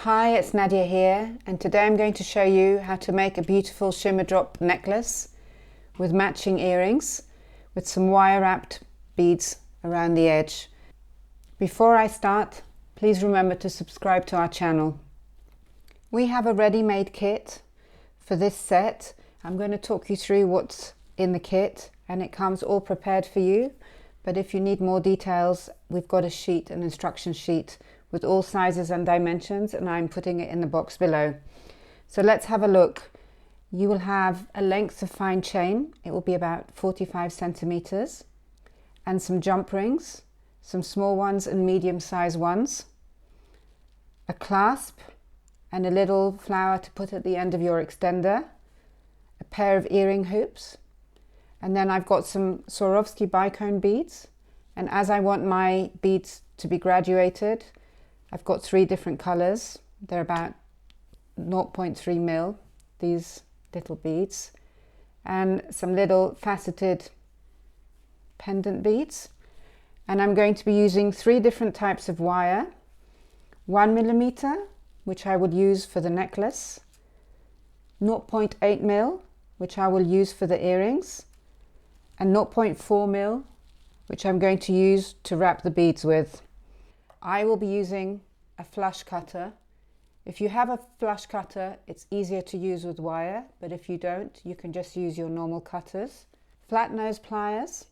Hi, it's Nadia here, and today I'm going to show you how to make a beautiful shimmer drop necklace with matching earrings with some wire wrapped beads around the edge. Before I start, please remember to subscribe to our channel. We have a ready-made kit for this set. I'm going to talk you through what's in the kit, and it comes all prepared for you. But if you need more details, we've got a sheet, an instruction sheet with all sizes and dimensions, and I'm putting it in the box below. So let's have a look. You will have a length of fine chain. It will be about 45 centimeters, and some jump rings, some small ones and medium size ones, a clasp and a little flower to put at the end of your extender, a pair of earring hoops, and then I've got some Swarovski bicone beads, and as I want my beads to be graduated, I've got 3 different colors. They're about 0.3 mil, these little beads, and some little faceted pendant beads. And I'm going to be using 3 different types of wire: 1 millimeter, which I would use for the necklace, 0.8 mil, which I will use for the earrings, and 0.4 mil, which I'm going to use to wrap the beads with. I will be using a flush cutter. If you have a flush cutter, it's easier to use with wire, but if you don't, you can just use your normal cutters. Flat nose pliers,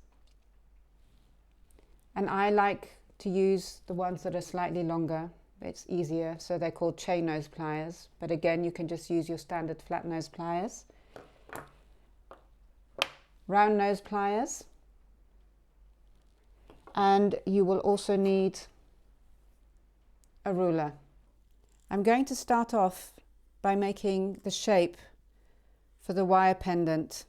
and I like to use the ones that are slightly longer. It's easier, so they're called chain nose pliers, but again, you can just use your standard flat nose pliers. Round nose pliers, and you will also need a ruler. I'm going to start off by making the shape for the wire pendant,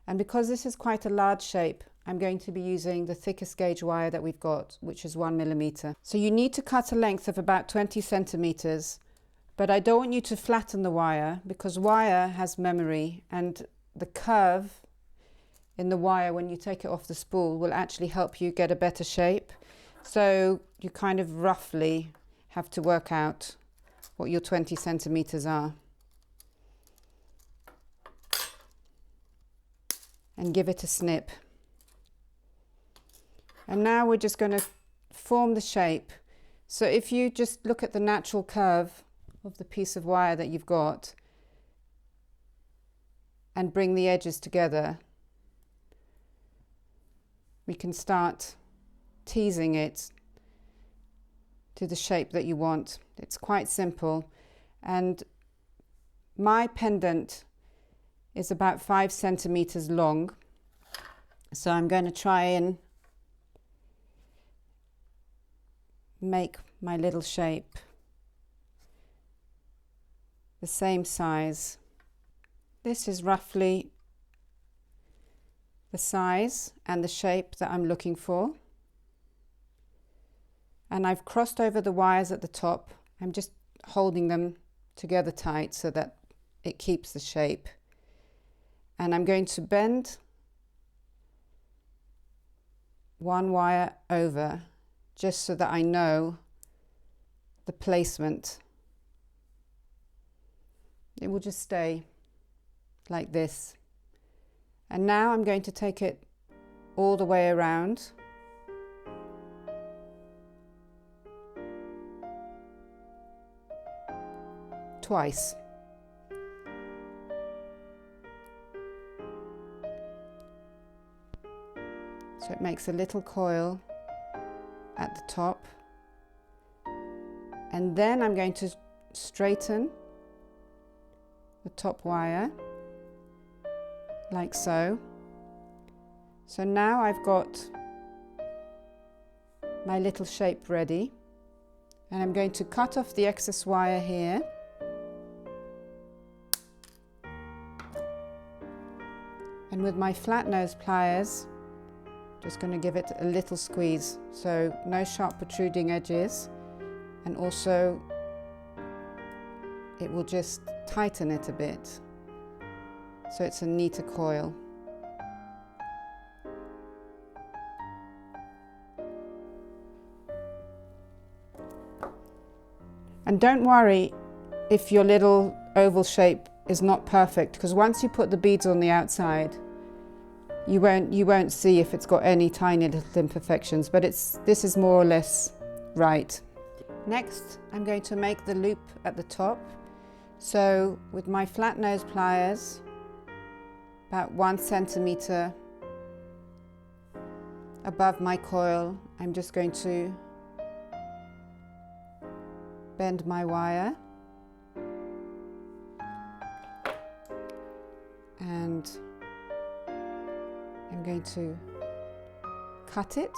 and because this is quite a large shape, I'm going to be using the thickest gauge wire that we've got, which is 1 millimeter. So you need to cut a length of about 20 centimeters, but I don't want you to flatten the wire because wire has memory, and the curve in the wire when you take it off the spool will actually help you get a better shape. So you kind of roughly have to work out what your 20 centimeters are and give it a snip. And now we're just going to form the shape. So if you just look at the natural curve of the piece of wire that you've got and bring the edges together, we can start teasing it to the shape that you want. It's quite simple, and my pendant is about 5 centimeters long, so I'm going to try and make my little shape the same size. This is roughly the size and the shape that I'm looking for, and I've crossed over the wires at the top. I'm just holding them together tight so that it keeps the shape, and I'm going to bend one wire over just so that I know the placement. It will just stay like this. And now I'm going to take it all the way around. Twice. So it makes a little coil at the top, and then I'm going to straighten the top wire like so. So now I've got my little shape ready, and I'm going to cut off the excess wire here, and with my flat nose pliers just going to give it a little squeeze, so no sharp protruding edges, and also it will just tighten it a bit so it's a neater coil. And don't worry if your little oval shape is not perfect, because once you put the beads on the outside, you won't see if it's got any tiny little imperfections, but this is more or less right. Next, I'm going to make the loop at the top. So with my flat nose pliers, about 1 centimeter above my coil, I'm just going to bend my wire and I'm going to cut it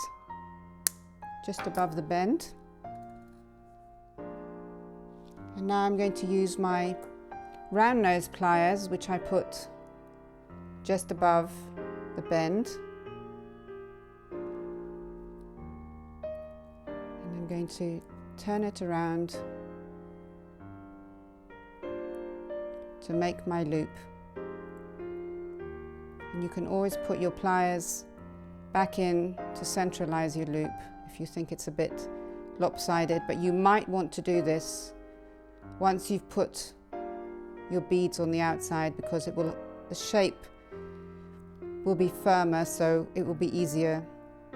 just above the bend. And now I'm going to use my round nose pliers, which I put just above the bend. And I'm going to turn it around to make my loop. And you can always put your pliers back in to centralize your loop if you think it's a bit lopsided, but you might want to do this once you've put your beads on the outside, because the shape will be firmer, so it will be easier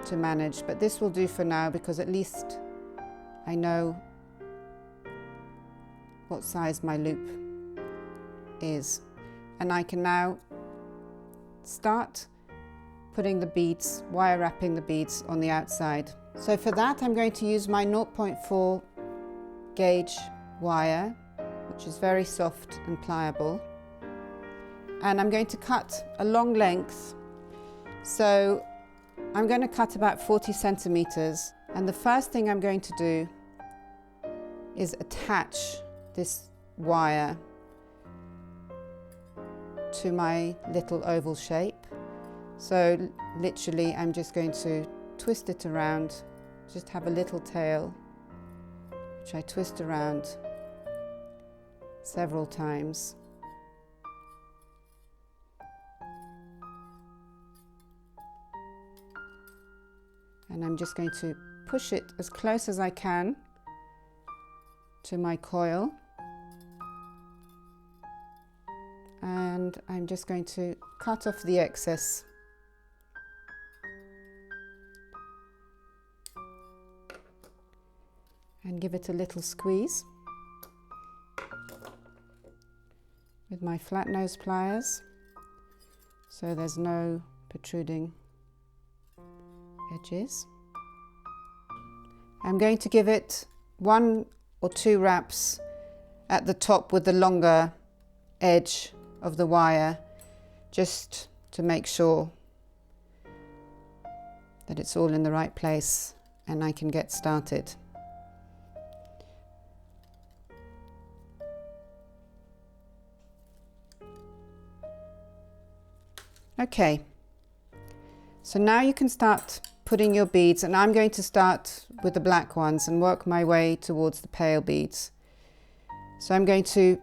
to manage. But this will do for now, because at least I know what size my loop is. And I can now start putting the beads, wire wrapping the beads on the outside. So for that, I'm going to use my 0.4 gauge wire, which is very soft and pliable, and I'm going to cut a long length. So I'm going to cut about 40 centimeters, and the first thing I'm going to do is attach this wire to my little oval shape. So literally I'm just going to twist it around, just have a little tail which I twist around several times. And I'm just going to push it as close as I can to my coil. And I'm just going to cut off the excess. And give it a little squeeze with my flat nose pliers, so there's no protruding edges. I'm going to give it 1 or 2 wraps at the top with the longer edge of the wire, just to make sure that it's all in the right place and I can get started. Okay, so now you can start putting your beads, and I'm going to start with the black ones and work my way towards the pale beads. So I'm going to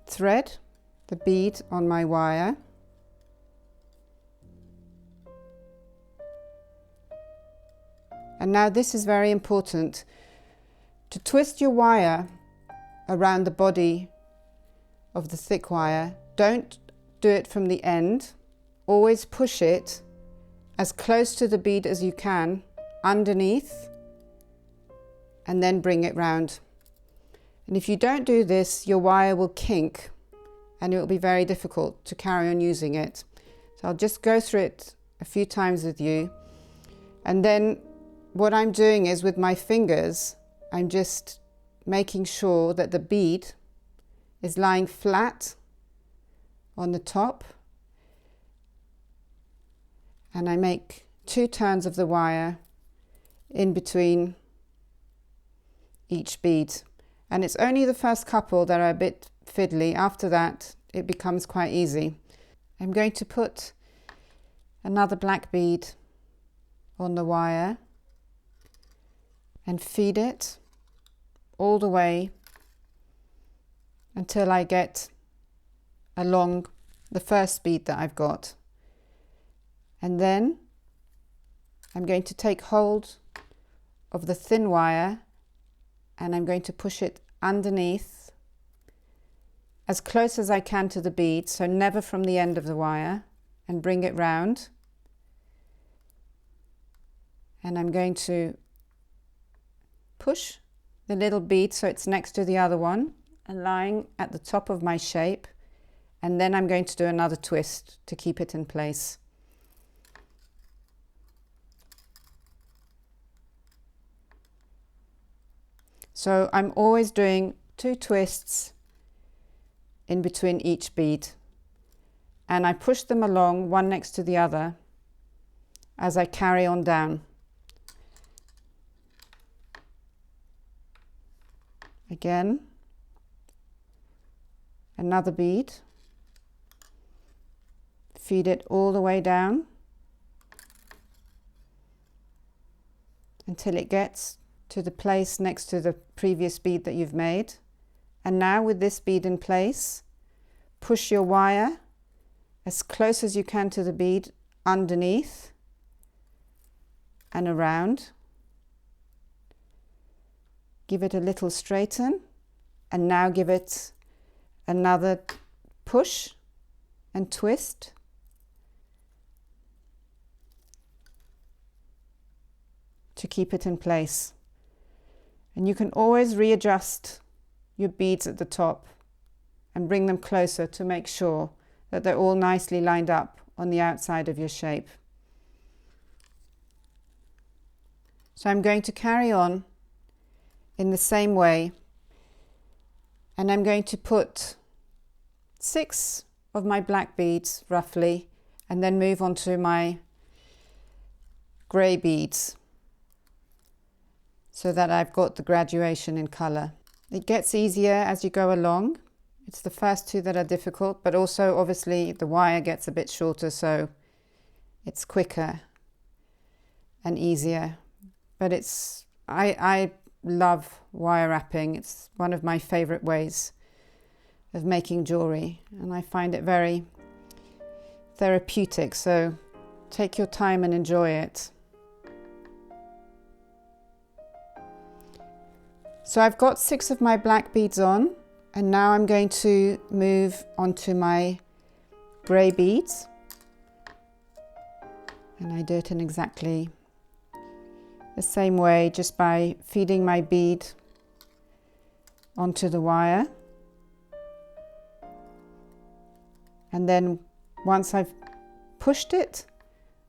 thread the bead on my wire, and now this is very important, to twist your wire around the body of the thick wire. Don't do it from the end, always push it as close to the bead as you can underneath, and then bring it round. And if you don't do this, your wire will kink and it will be very difficult to carry on using it. So I'll just go through it a few times with you, and then what I'm doing is with my fingers, I'm just making sure that the bead is lying flat on the top, and I make 2 turns of the wire in between each bead. And it's only the first couple that are a bit fiddly. After that, it becomes quite easy. I'm going to put another black bead on the wire and feed it all the way until I get along the first bead that I've got. And then I'm going to take hold of the thin wire and I'm going to push it underneath as close as I can to the bead, so never from the end of the wire, and bring it round. And I'm going to push the little bead so it's next to the other one and lying at the top of my shape, and then I'm going to do another twist to keep it in place. So I'm always doing 2 twists in between each bead, and I push them along one next to the other as I carry on down. Again, another bead, feed it all the way down until it gets to the place next to the previous bead that you've made. And now with this bead in place, push your wire as close as you can to the bead underneath and around. Give it a little straighten, and now give it another push and twist. To keep it in place. And you can always readjust your beads at the top and bring them closer to make sure that they're all nicely lined up on the outside of your shape. So I'm going to carry on in the same way, and I'm going to put 6 of my black beads roughly, and then move on to my grey beads so that I've got the graduation in colour. It gets easier as you go along. It's the first 2 that are difficult, but also obviously the wire gets a bit shorter, so it's quicker and easier. But I love wire wrapping. It's one of my favourite ways of making jewellery, and I find it very therapeutic, so take your time and enjoy it. So I've got 6 of my black beads on, and now I'm going to move on to my grey beads, and I do it in exactly the same way, just by feeding my bead onto the wire, and then once I've pushed it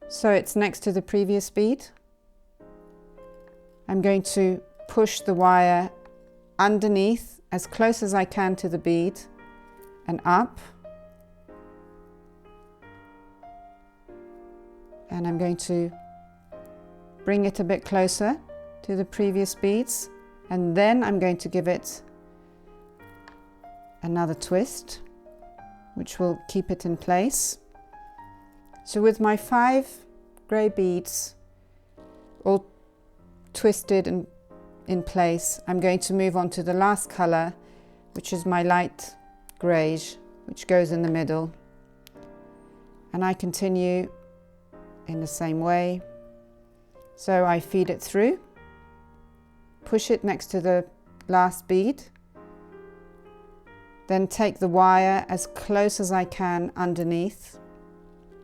so it's next to the previous bead, I'm going to push the wire underneath as close as I can to the bead and up, and I'm going to bring it a bit closer to the previous beads, and then I'm going to give it another twist which will keep it in place. So with my 5 grey beads all twisted and in place, I'm going to move on to the last colour, which is my light greyish, which goes in the middle, and I continue in the same way. So I feed it through, push it next to the last bead, then take the wire as close as I can underneath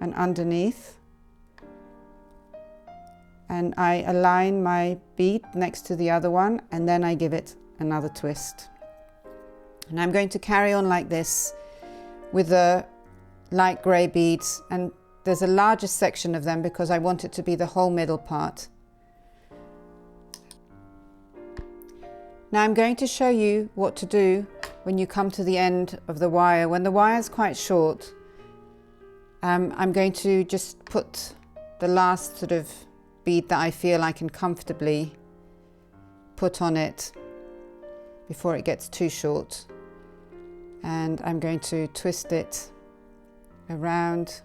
and underneath, and I align my bead next to the other one, and then I give it another twist. And I'm going to carry on like this with the light grey beads, and there's a larger section of them because I want it to be the whole middle part. Now I'm going to show you what to do when you come to the end of the wire. When the wire is quite short, I'm going to just put the last sort of bead that I feel I can comfortably put on it before it gets too short, and I'm going to twist it around,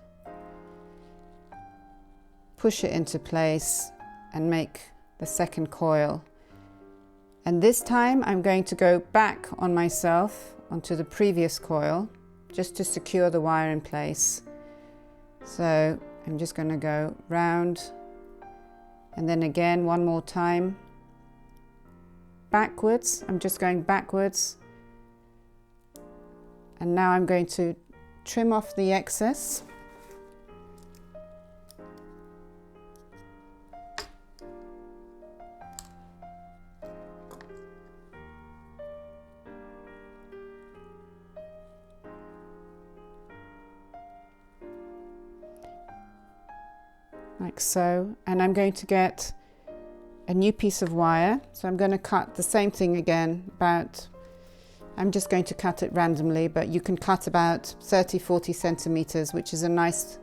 push it into place and make the second coil. And this time I'm going to go back on myself onto the previous coil just to secure the wire in place. So I'm just going to go round, and then again one more time, backwards. I'm just going backwards. And now I'm going to trim off the excess. Like so, and I'm going to get a new piece of wire. So I'm going to cut the same thing again, I'm just going to cut it randomly, but you can cut about 30-40 centimeters, which is a nice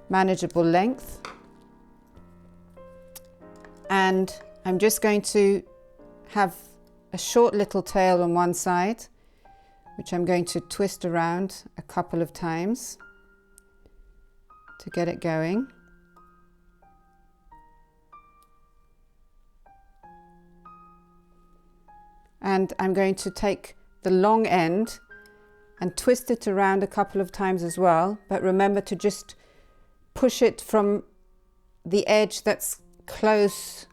manageable length. And I'm just going to have a short little tail on one side, which I'm going to twist around a couple of times to get it going. And I'm going to take the long end and twist it around a couple of times as well. But remember to just push it from the edge that's close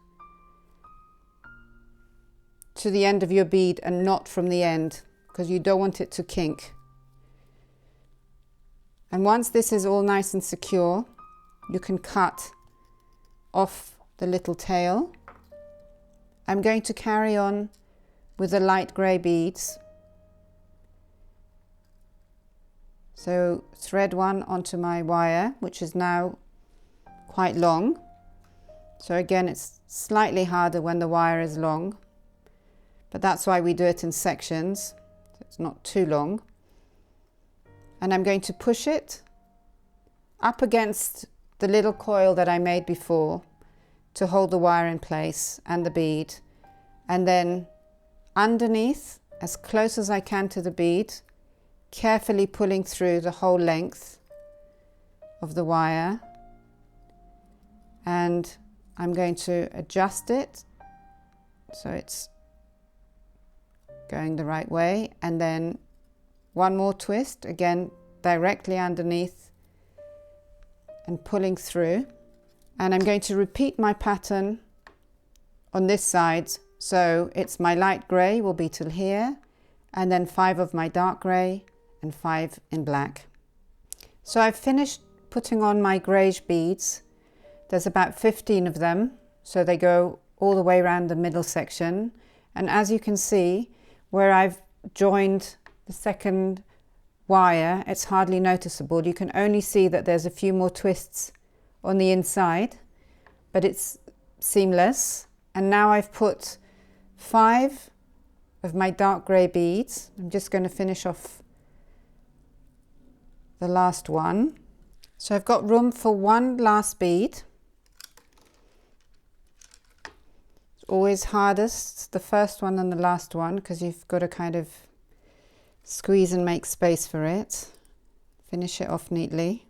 to the end of your bead and not from the end, because you don't want it to kink. And once this is all nice and secure, you can cut off the little tail. I'm going to carry on with the light grey beads. So thread one onto my wire, which is now quite long. So again, it's slightly harder when the wire is long, but that's why we do it in sections, so it's not too long. And I'm going to push it up against the little coil that I made before to hold the wire in place and the bead, and then underneath, as close as I can to the bead, carefully pulling through the whole length of the wire. And I'm going to adjust it so it's going the right way, and then one more twist, again directly underneath and pulling through. And I'm going to repeat my pattern on this side. So it's my light grey will be till here, and then 5 of my dark grey and 5 in black. So I've finished putting on my greyish beads. There's about 15 of them, so they go all the way around the middle section. And as you can see, where I've joined the second wire, it's hardly noticeable. You can only see that there's a few more twists on the inside, but it's seamless. And now I've put 5 of my dark grey beads. I'm just going to finish off the last one. So I've got room for one last bead. It's always hardest, the first one and the last one, because you've got to kind of squeeze and make space for it. Finish it off neatly.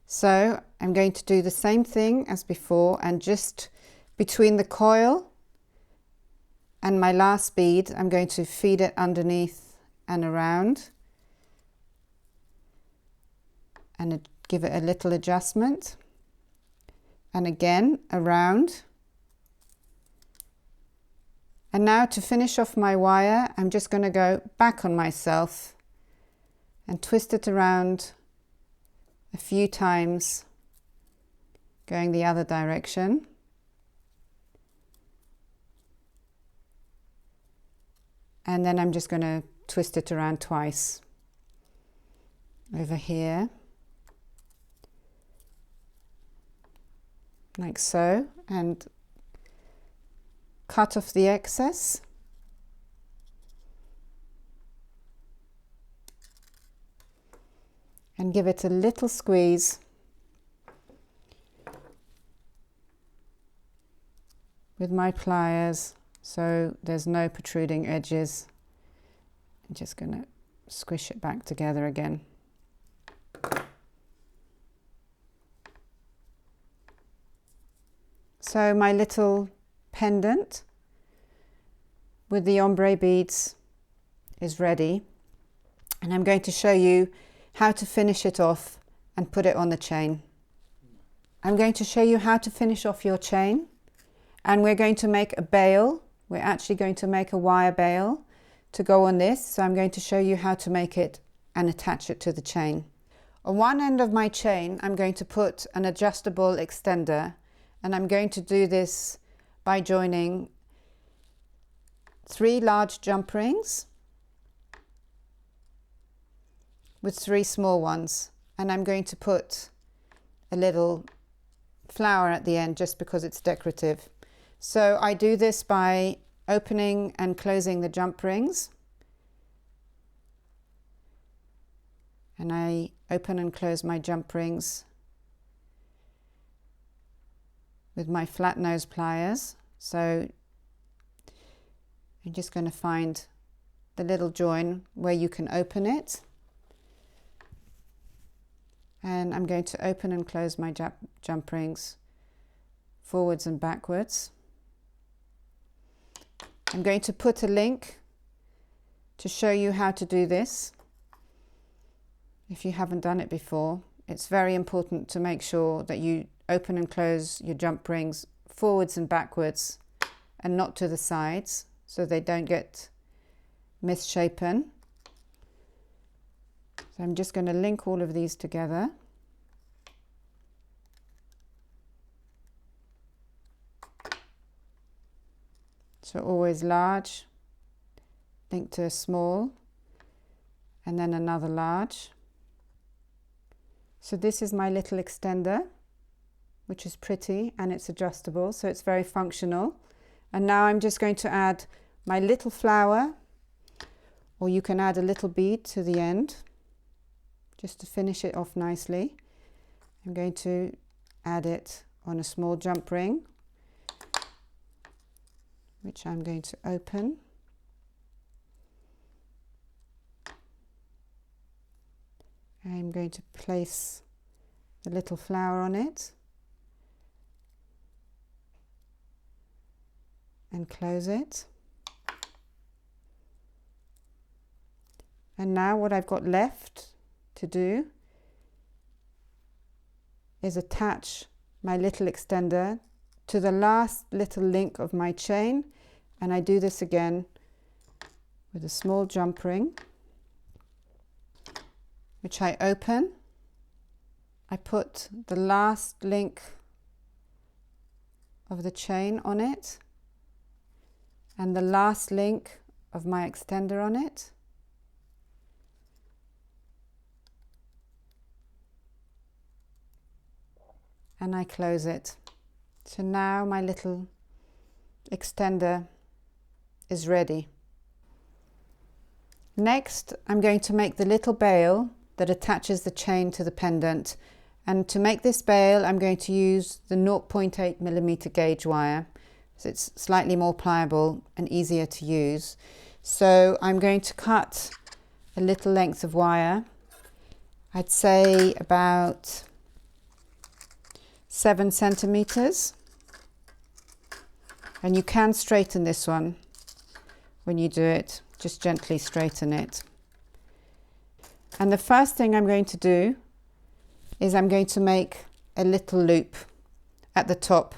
So I'm going to do the same thing as before, and just between the coil and my last bead, I'm going to feed it underneath and around, and give it a little adjustment, and again around. And now to finish off my wire, I'm just going to go back on myself and twist it around a few times, going the other direction. And then I'm just going to twist it around twice over here, like so, and cut off the excess. And give it a little squeeze with my pliers, so there's no protruding edges. I'm just going to squish it back together again. So my little pendant with the ombre beads is ready, and I'm going to show you how to finish it off and put it on the chain. I'm going to show you how to finish off your chain, and we're going to make a bail we're actually going to make a wire bail to go on this. So I'm going to show you how to make it and attach it to the chain. On one end of my chain, I'm going to put an adjustable extender, and I'm going to do this by joining 3 large jump rings with 3 small ones, and I'm going to put a little flower at the end just because it's decorative. So I do this by opening and closing the jump rings, and I open and close my jump rings with my flat nose pliers. So I'm just going to find the little join where you can open it, and I'm going to open and close my jump rings forwards and backwards. I'm going to put a link to show you how to do this. If you haven't done it before, it's very important to make sure that you open and close your jump rings forwards and backwards and not to the sides, so they don't get misshapen. So I'm just going to link all of these together. So always large, link to a small, and then another large. So this is my little extender, which is pretty and it's adjustable, so it's very functional. And now I'm just going to add my little flower, or you can add a little bead to the end just to finish it off nicely. I'm going to add it on a small jump ring, which I'm going to open. I'm going to place the little flower on it and close it. And now what I've got left to do is attach my little extender to the last little link of my chain, and I do this again with a small jump ring, which I open. I put the last link of the chain on it and the last link of my extender on it. And I close it. So now my little extender is ready. Next, I'm going to make the little bail that attaches the chain to the pendant. And to make this bail, I'm going to use the 0.8mm gauge wire. So it's slightly more pliable and easier to use. So I'm going to cut a little length of wire. I'd say about 7 centimeters, and you can straighten this one when you do it, just gently straighten it. And the first thing I'm going to do is I'm going to make a little loop at the top,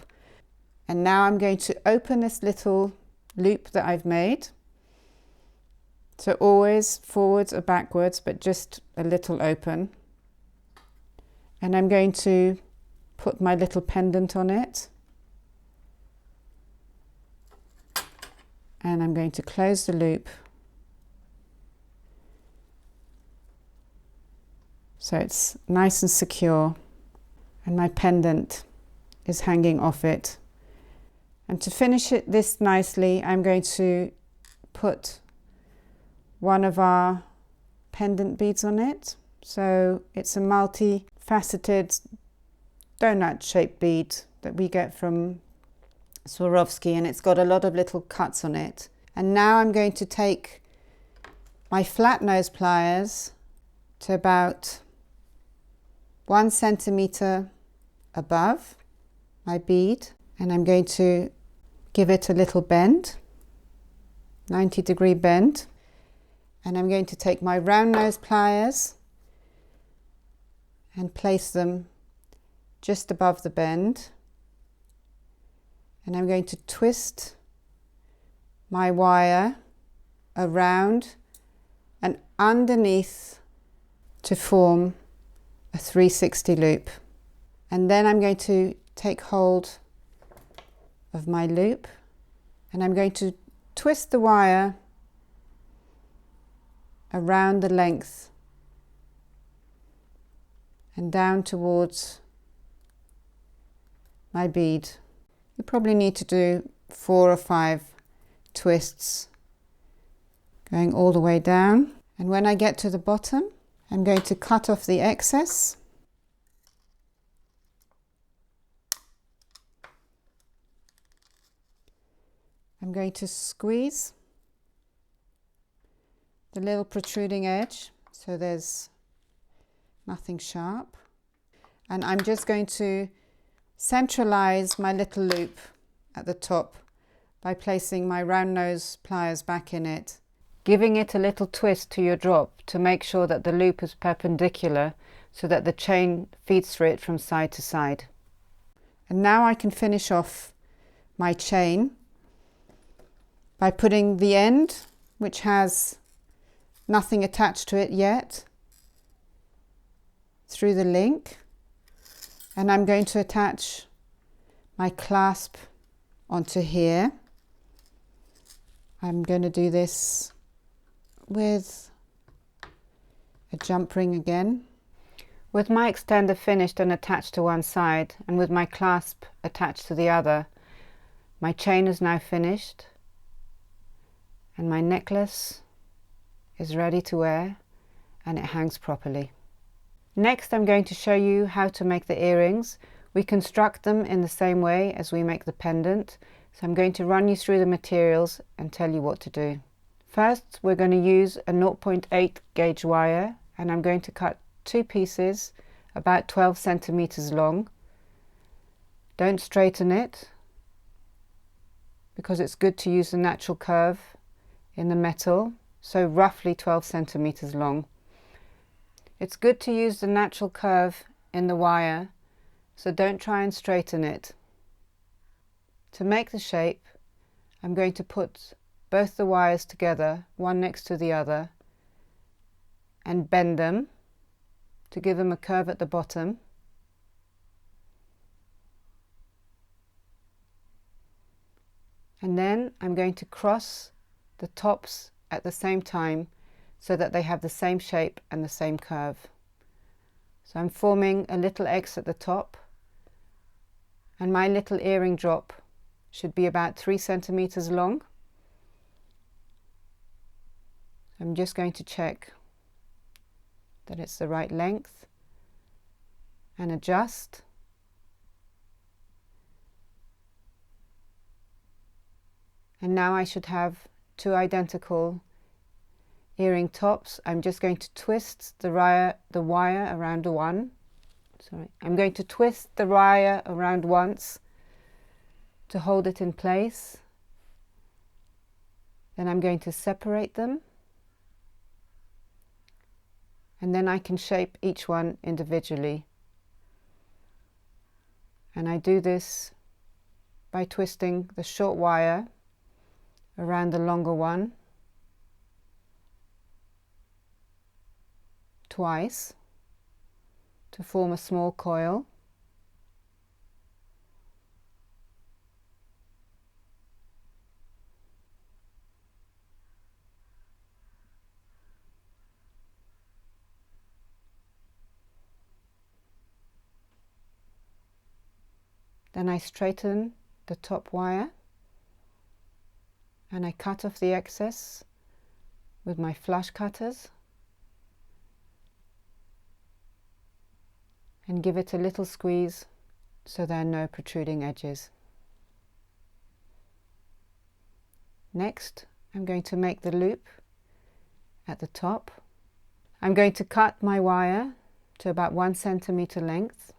and now I'm going to open this little loop that I've made, so always forwards or backwards, but just a little open, and I'm going to put my little pendant on it, and I'm going to close the loop so it's nice and secure, and my pendant is hanging off it. And to finish it this nicely, I'm going to put one of our pendant beads on it. So it's a multi-faceted donut shaped bead that we get from Swarovski, and it's got a lot of little cuts on it. And now I'm going to take my flat nose pliers to about 1 centimeter above my bead, and I'm going to give it a little bend, 90-degree bend, and I'm going to take my round nose pliers and place them just above the bend, and I'm going to twist my wire around and underneath to form a 360 loop. And then I'm going to take hold of my loop and I'm going to twist the wire around the length and down towards my bead. You probably need to do 4 or 5 twists going all the way down. And when I get to the bottom, I'm going to cut off the excess. I'm going to squeeze the little protruding edge so there's nothing sharp. And I'm just going to centralize my little loop at the top by placing my round nose pliers back in it, giving it a little twist to your drop to make sure that the loop is perpendicular so that the chain feeds through it from side to side. And now I can finish off my chain by putting the end, which has nothing attached to it yet, through the link, and I'm going to attach my clasp onto here. I'm going to do this with a jump ring again. With my extender finished and attached to one side and with my clasp attached to the other, my chain is now finished and my necklace is ready to wear and it hangs properly. Next, I'm going to show you how to make the earrings. We construct them in the same way as we make the pendant, so I'm going to run you through the materials and tell you what to do. First, we're going to use a 0.8 gauge wire and I'm going to cut 2 pieces about 12 centimeters long. Don't straighten it because it's good to use the natural curve in the metal, so roughly 12 centimeters long. It's good to use the natural curve in the wire, so don't try and straighten it. To make the shape, I'm going to put both the wires together, one next to the other, and bend them to give them a curve at the bottom. And then I'm going to cross the tops at the same time so that they have the same shape and the same curve. So I'm forming a little X at the top, and my little earring drop should be about 3 centimeters long. I'm just going to check that it's the right length and adjust. And now I should have 2 identical earring tops. I'm just going to twist the wire around one. I'm going to twist the wire around once to hold it in place. Then I'm going to separate them. And then I can shape each one individually. And I do this by twisting the short wire around the longer one twice to form a small coil. Then I straighten the top wire and I cut off the excess with my flush cutters and give it a little squeeze so there are no protruding edges. Next, I'm going to make the loop at the top. I'm going to cut my wire to about 1 centimeter length,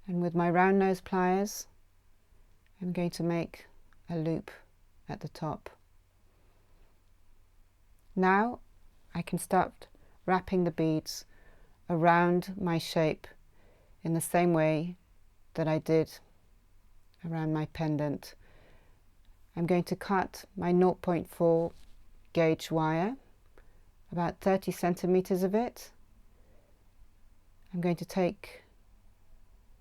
and with my round nose pliers I'm going to make a loop at the top. Now I can start wrapping the beads around my shape in the same way that I did around my pendant. I'm going to cut my 0.4 gauge wire, about 30 centimeters of it. I'm going to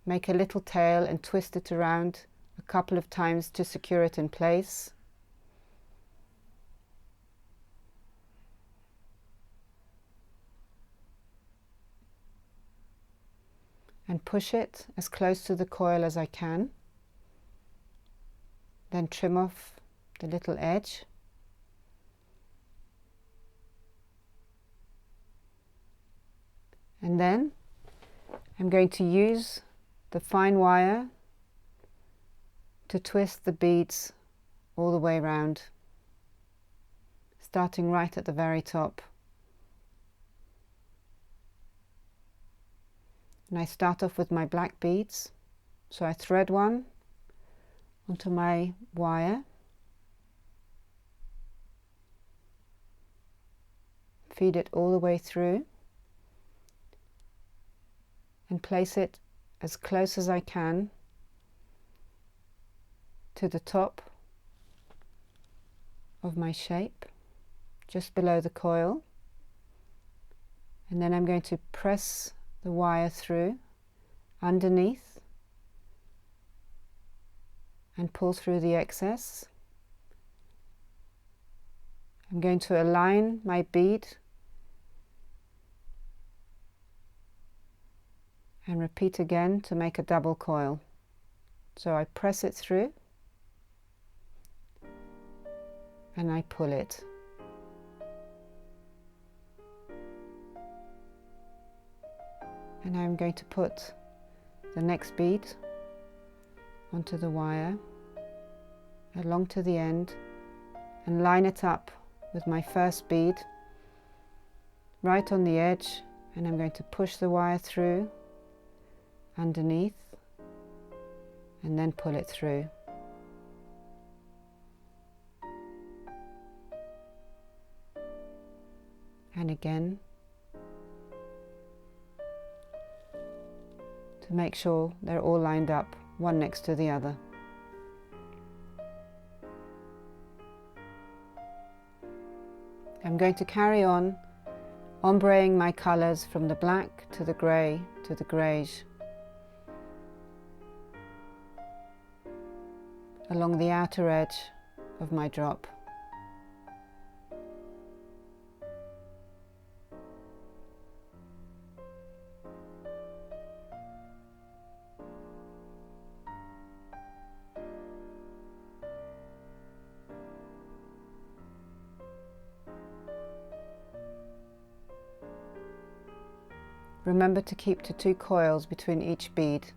make a little tail and twist it around a couple of times to secure it in place. And push it as close to the coil as I can. Then trim off the little edge. And then I'm going to use the fine wire to twist the beads all the way around, starting right at the very top. And I start off with my black beads, so I thread one onto my wire, feed it all the way through, and place it as close as I can to the top of my shape, just below the coil. And then I'm going to press the wire through underneath and pull through the excess. I'm going to align my bead and repeat again to make a double coil. So I press it through and I pull it. And I'm going to put the next bead onto the wire along to the end and line it up with my first bead right on the edge, and I'm going to push the wire through underneath and then pull it through. And again, to make sure they're all lined up, one next to the other. I'm going to carry on ombreing my colours from the black to the grey to the greyish along the outer edge of my drop. Remember to keep to 2 coils between each bead.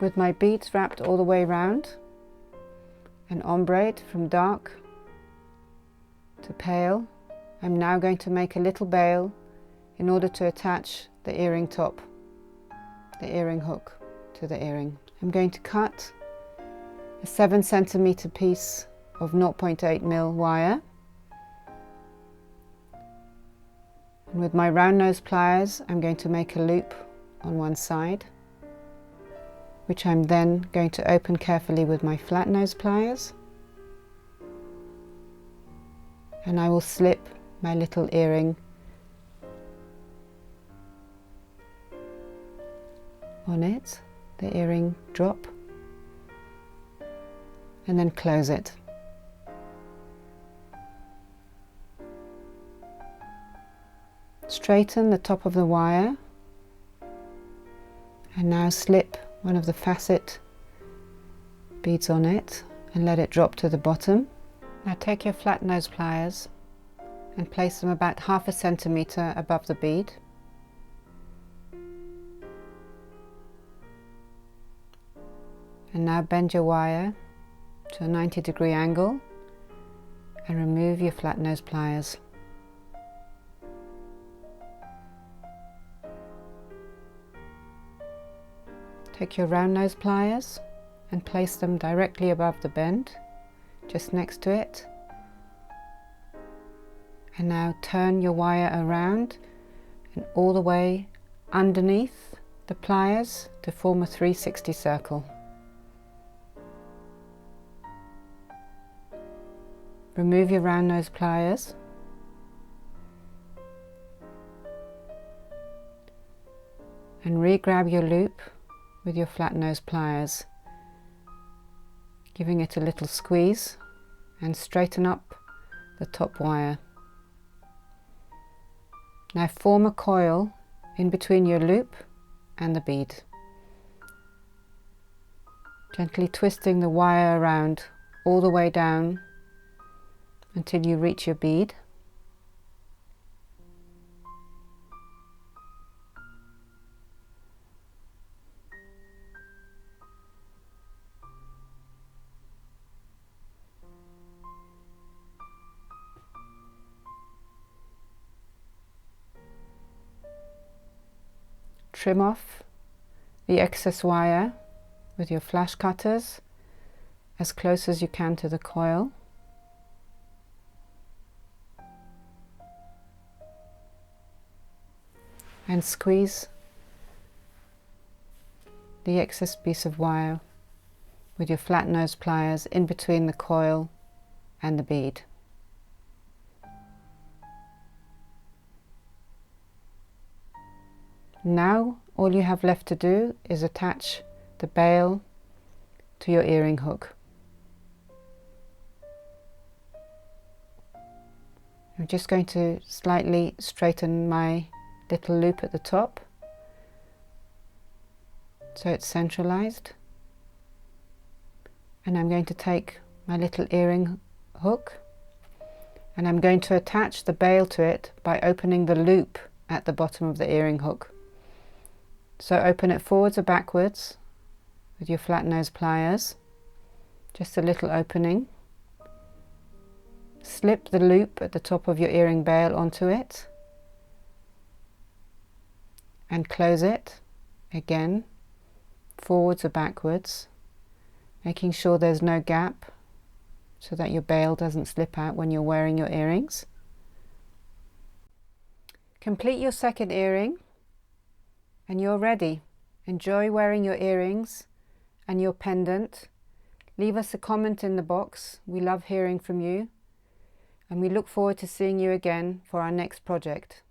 With my beads wrapped all the way round and ombreed from dark to pale, I'm now going to make a little bail in order to attach the earring top, the earring hook to the earring. I'm going to cut a 7 centimeter piece of 0.8mm wire. And with my round nose pliers, I'm going to make a loop on one side, which I'm then going to open carefully with my flat nose pliers. And I will slip my little earring on it, the earring drop, and then close it. Straighten the top of the wire and now slip one of the facet beads on it and let it drop to the bottom. Now take your flat nose pliers and place them about 1/2 centimeter above the bead. And now bend your wire to a 90-degree angle and remove your flat nose pliers. Take your round nose pliers and place them directly above the bend, just next to it. And now turn your wire around and all the way underneath the pliers to form a 360 circle. Remove your round nose pliers and re-grab your loop with your flat nose pliers, giving it a little squeeze and straighten up the top wire. Now form a coil in between your loop and the bead, gently twisting the wire around all the way down until you reach your bead. Trim off the excess wire with your flash cutters as close as you can to the coil. And squeeze the excess piece of wire with your flat nose pliers in between the coil and the bead. Now all you have left to do is attach the bail to your earring hook. I'm just going to slightly straighten my little loop at the top so it's centralized, and I'm going to take my little earring hook and I'm going to attach the bail to it by opening the loop at the bottom of the earring hook. So open it forwards or backwards with your flat nose pliers, just a little opening. Slip the loop at the top of your earring bail onto it and close it again, forwards or backwards, making sure there's no gap so that your bail doesn't slip out when you're wearing your earrings. Complete your second earring and you're ready. Enjoy wearing your earrings and your pendant. Leave us a comment in the box. We love hearing from you, and we look forward to seeing you again for our next project.